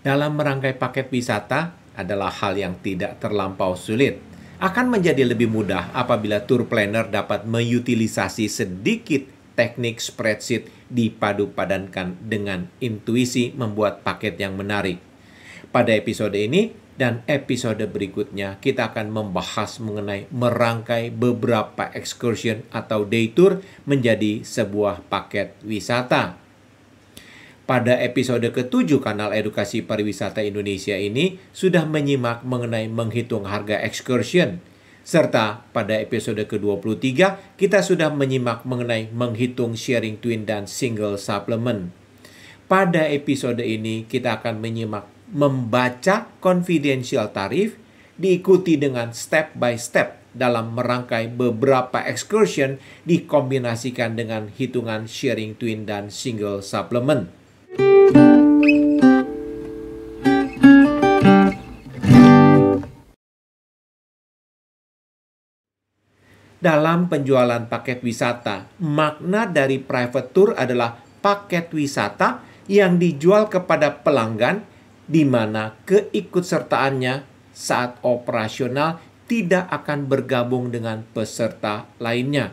Dalam merangkai paket wisata adalah hal yang tidak terlampau sulit. Akan menjadi lebih mudah apabila tour planner dapat mengutilisasi sedikit teknik spreadsheet dipadu-padankan dengan intuisi membuat paket yang menarik. Pada episode ini dan episode berikutnya, kita akan membahas mengenai merangkai beberapa excursion atau day tour menjadi sebuah paket wisata. Pada episode ke-7 kanal Edukasi Pariwisata Indonesia ini sudah menyimak mengenai menghitung harga excursion. Serta pada episode ke-23 kita sudah menyimak mengenai menghitung sharing twin dan single supplement. Pada episode ini kita akan menyimak membaca confidential tarif diikuti dengan step by step dalam merangkai beberapa excursion dikombinasikan dengan hitungan sharing twin dan single supplement. Dalam penjualan paket wisata, makna dari private tour adalah paket wisata yang dijual kepada pelanggan di mana keikutsertaannya saat operasional tidak akan bergabung dengan peserta lainnya.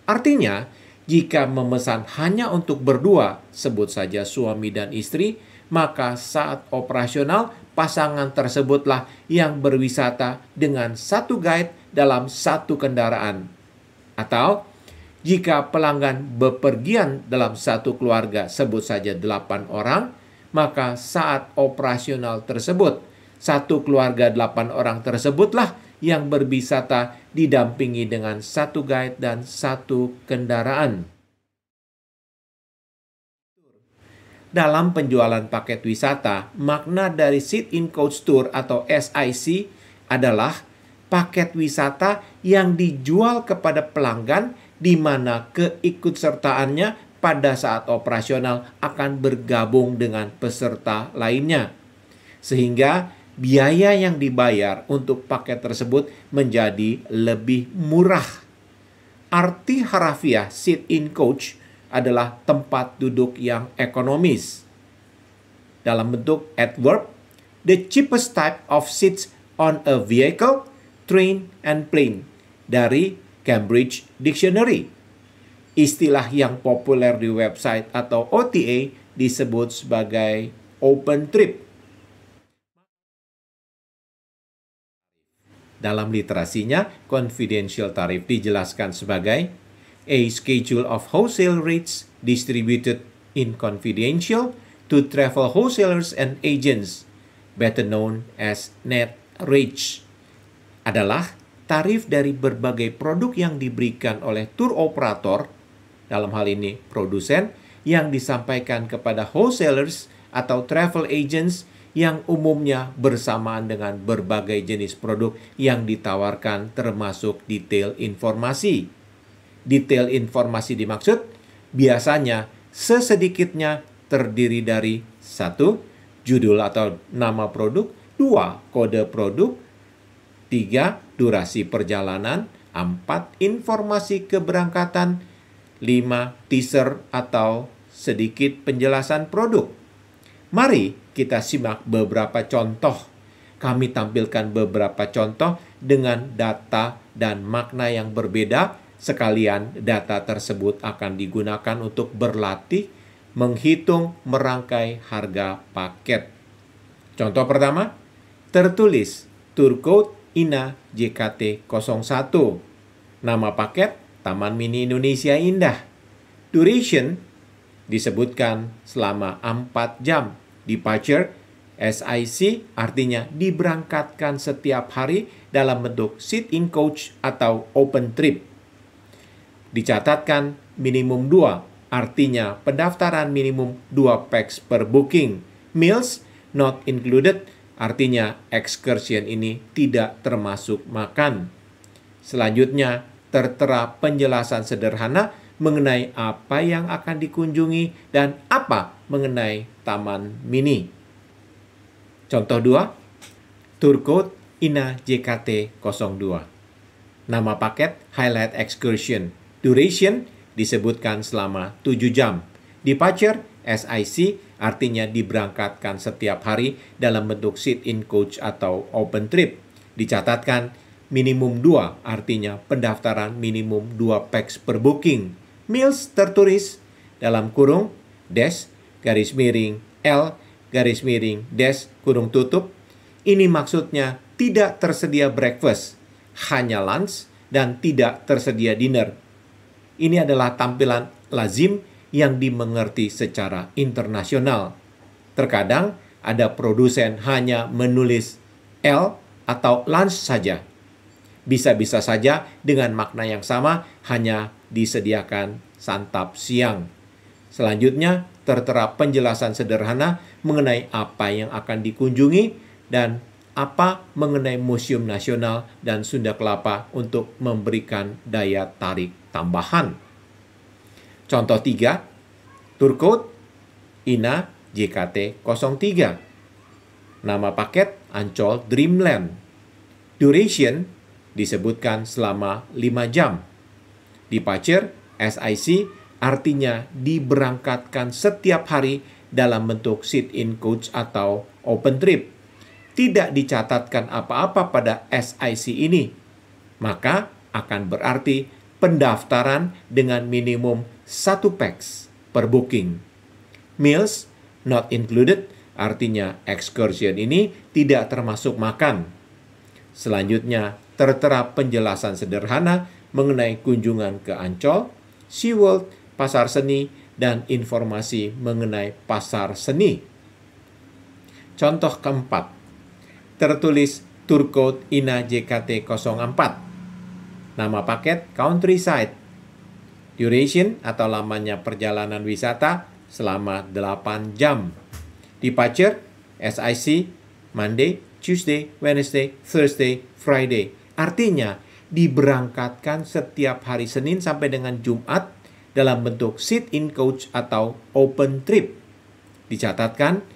Artinya, jika memesan hanya untuk berdua, sebut saja suami dan istri, maka saat operasional pasangan tersebutlah yang berwisata dengan satu guide dalam satu kendaraan. Atau jika pelanggan bepergian dalam satu keluarga, sebut saja 8 orang, maka saat operasional tersebut, satu keluarga 8 orang tersebutlah yang berwisata didampingi dengan satu guide dan satu kendaraan. Dalam penjualan paket wisata, makna dari sit-in coach tour atau SIC adalah paket wisata yang dijual kepada pelanggan di mana keikutsertaannya pada saat operasional akan bergabung dengan peserta lainnya. Sehingga biaya yang dibayar untuk paket tersebut menjadi lebih murah. Arti harafiah sit-in coach adalah tempat duduk yang ekonomis. Dalam bentuk adverb, the cheapest type of seats on a vehicle, train, and plane dari Cambridge Dictionary. Istilah yang populer di website atau OTA disebut sebagai open trip. Dalam literasinya, confidential tarif dijelaskan sebagai a schedule of wholesale rates distributed in confidential to travel wholesalers and agents, better known as net rates. Adalah tarif dari berbagai produk yang diberikan oleh tour operator, dalam hal ini produsen, yang disampaikan kepada wholesalers atau travel agents yang umumnya bersamaan dengan berbagai jenis produk yang ditawarkan termasuk detail informasi. Detail informasi dimaksud biasanya sesedikitnya terdiri dari 1. Judul atau nama produk, 2. Kode produk, 3. Durasi perjalanan, 4. Informasi keberangkatan, 5. Teaser atau sedikit penjelasan produk. Mari kita simak beberapa contoh. Kami tampilkan beberapa contoh dengan data dan makna yang berbeda. Sekalian data tersebut akan digunakan untuk berlatih menghitung merangkai harga paket. Contoh pertama, tertulis tour code INA JKT01. Nama paket Taman Mini Indonesia Indah. Duration disebutkan selama 4 jam. Departure SIC artinya diberangkatkan setiap hari dalam bentuk sit-in coach atau open trip. Dicatatkan minimum 2, artinya pendaftaran minimum 2 pax per booking. Meals not included, artinya excursion ini tidak termasuk makan. Selanjutnya, tertera penjelasan sederhana mengenai apa yang akan dikunjungi dan apa mengenai Taman Mini. Contoh 2, tour code INA JKT02. Nama paket Highlight Excursion. Duration disebutkan selama 7 jam. Departure SIC artinya diberangkatkan setiap hari dalam bentuk sit-in coach atau open trip. Dicatatkan minimum 2, artinya pendaftaran minimum 2 pax per booking. Meals tertulis dalam kurung dash garis miring L garis miring dash kurung tutup. Ini maksudnya tidak tersedia breakfast, hanya lunch dan tidak tersedia dinner. Ini adalah tampilan lazim yang dimengerti secara internasional. Terkadang ada produsen hanya menulis L atau lunch saja. Bisa-bisa saja dengan makna yang sama, hanya disediakan santap siang. Selanjutnya, tertera penjelasan sederhana mengenai apa yang akan dikunjungi dan apa mengenai Museum Nasional dan Sunda Kelapa untuk memberikan daya tarik tambahan. Contoh 3, tour code INA JKT 03. Nama paket Ancol Dreamland. Duration disebutkan selama 5 jam. Departure SIC artinya diberangkatkan setiap hari dalam bentuk sit-in coach atau open trip. Tidak dicatatkan apa-apa pada SIC ini, maka akan berarti pendaftaran dengan minimum 1 pax per booking. Meals not included, artinya excursion ini tidak termasuk makan. Selanjutnya, tertera penjelasan sederhana mengenai kunjungan ke Ancol, SeaWorld, Pasar Seni, dan informasi mengenai pasar seni. Contoh keempat, tertulis tour code INA JKT 04. Nama paket Countryside. Duration atau lamanya perjalanan wisata selama 8 jam. Departure SIC Monday, Tuesday, Wednesday, Thursday, Friday. Artinya diberangkatkan setiap hari Senin sampai dengan Jumat dalam bentuk sit-in coach atau open trip. Dicatatkan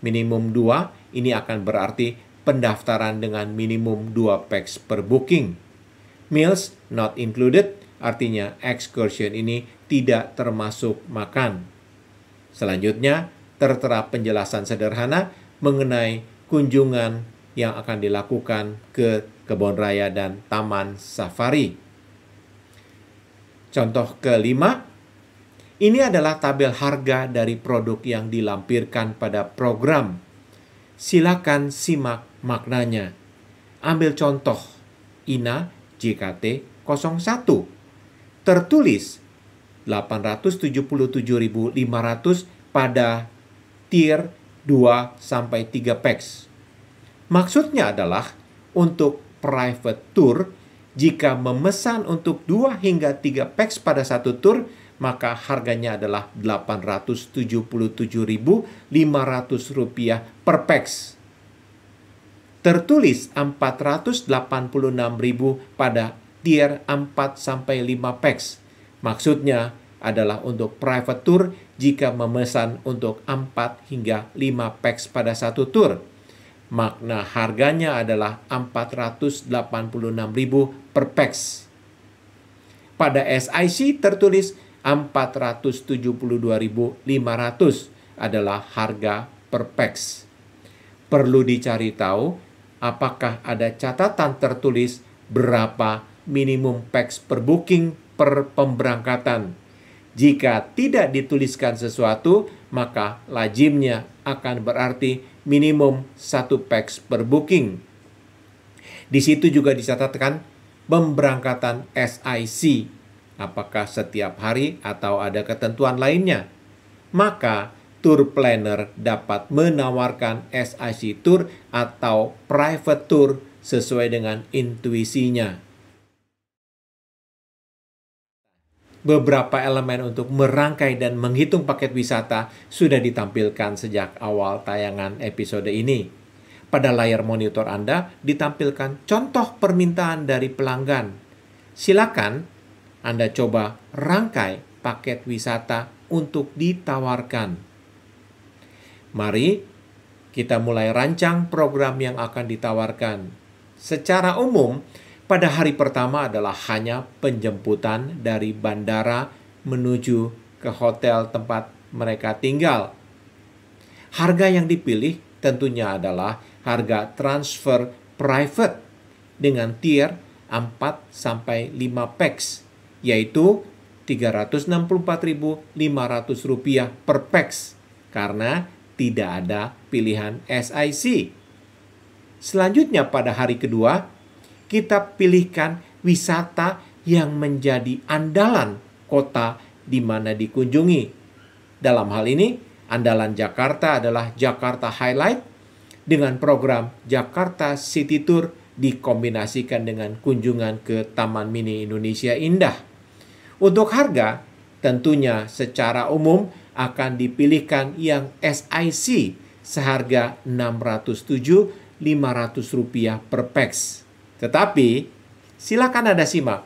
minimum 2, ini akan berarti pendaftaran dengan minimum 2 pax per booking. Meals not included, artinya excursion ini tidak termasuk makan. Selanjutnya, tertera penjelasan sederhana mengenai kunjungan yang akan dilakukan ke kebun raya dan taman safari. Contoh kelima, ini adalah tabel harga dari produk yang dilampirkan pada program. Silakan simak maknanya. Ambil contoh INA JKT 01. Tertulis 877.500 pada tier 2 sampai 3 pax. Maksudnya adalah untuk private tour, jika memesan untuk 2 hingga 3 pax pada satu tour, maka harganya adalah Rp877.500 per pax. Tertulis 486.000 pada tier 4 sampai 5 pax. Maksudnya adalah untuk private tour jika memesan untuk 4 hingga 5 pax pada satu tour. Makna harganya adalah 486.000 per pax. Pada SIC tertulis 472.500 adalah harga per pax. Perlu dicari tahu apakah ada catatan tertulis berapa minimum pax per booking per pemberangkatan. Jika tidak dituliskan sesuatu, maka lazimnya akan berarti minimum 1 pax per booking. Di situ juga dicatatkan pemberangkatan SIC, apakah setiap hari atau ada ketentuan lainnya. Maka tour planner dapat menawarkan SIC tour atau private tour sesuai dengan intuisinya. Beberapa elemen untuk merangkai dan menghitung paket wisata sudah ditampilkan sejak awal tayangan episode ini. Pada layar monitor Anda ditampilkan contoh permintaan dari pelanggan. Silakan Anda coba rangkai paket wisata untuk ditawarkan. Mari kita mulai rancang program yang akan ditawarkan. Secara umum, pada hari pertama adalah hanya penjemputan dari bandara menuju ke hotel tempat mereka tinggal. Harga yang dipilih tentunya adalah harga transfer private dengan tier 4-5 PEX, yaitu Rp364.500 per PEX karena tidak ada pilihan SIC. Selanjutnya pada hari kedua, kita pilihkan wisata yang menjadi andalan kota di mana dikunjungi. Dalam hal ini, andalan Jakarta adalah Jakarta Highlight dengan program Jakarta City Tour dikombinasikan dengan kunjungan ke Taman Mini Indonesia Indah. Untuk harga, tentunya secara umum akan dipilihkan yang SIC seharga Rp607.500 per PEX. Tetapi, silakan Anda simak.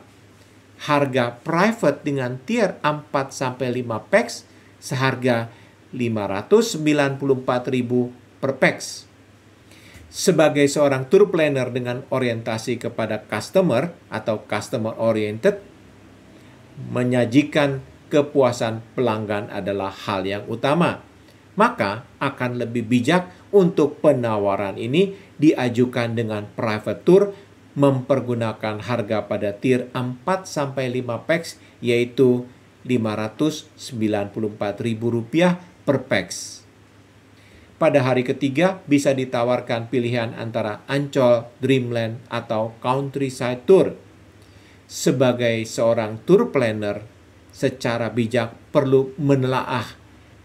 Harga private dengan tier 4-5 PEX seharga Rp594.000 per PEX. Sebagai seorang tour planner dengan orientasi kepada customer atau customer oriented, menyajikan kepuasan pelanggan adalah hal yang utama. Maka akan lebih bijak untuk penawaran ini diajukan dengan private tour mempergunakan harga pada tier 4-5 PEX yaitu Rp594.000 per PEX. Pada hari ketiga bisa ditawarkan pilihan antara Ancol, Dreamland, atau Countryside Tour. Sebagai seorang tour planner, secara bijak perlu menelaah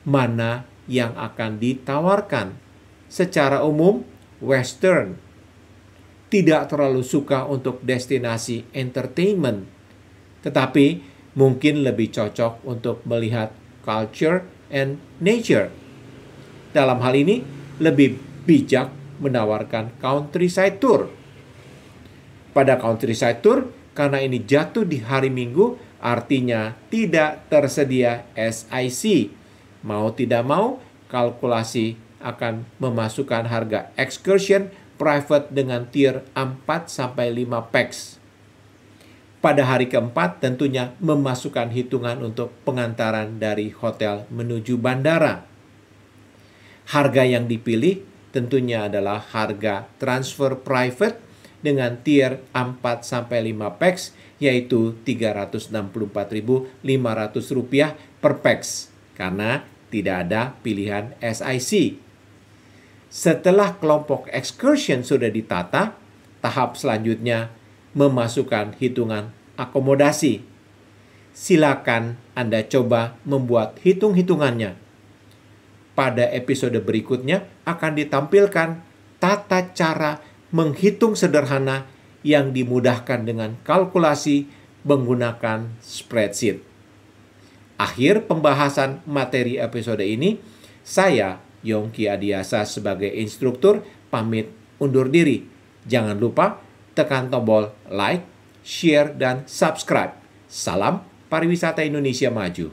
mana yang akan ditawarkan. Secara umum, Western tidak terlalu suka untuk destinasi entertainment, tetapi mungkin lebih cocok untuk melihat culture and nature. Dalam hal ini, lebih bijak menawarkan Countryside Tour. Pada Countryside Tour, karena ini jatuh di hari Minggu, artinya tidak tersedia SIC. Mau tidak mau, kalkulasi akan memasukkan harga excursion private dengan tier 4-5 PEX. Pada hari keempat, tentunya memasukkan hitungan untuk pengantaran dari hotel menuju bandara. Harga yang dipilih tentunya adalah harga transfer private dengan tier 4-5 PEX yaitu Rp364.500 per PEX karena tidak ada pilihan SIC. Setelah kelompok excursion sudah ditata, tahap selanjutnya memasukkan hitungan akomodasi. Silakan Anda coba membuat hitung-hitungannya. Pada episode berikutnya akan ditampilkan tata cara menghitung sederhana yang dimudahkan dengan kalkulasi menggunakan spreadsheet. Akhir pembahasan materi episode ini, saya Yongki Adiasa sebagai instruktur pamit undur diri. Jangan lupa tekan tombol like, share, dan subscribe. Salam pariwisata Indonesia maju.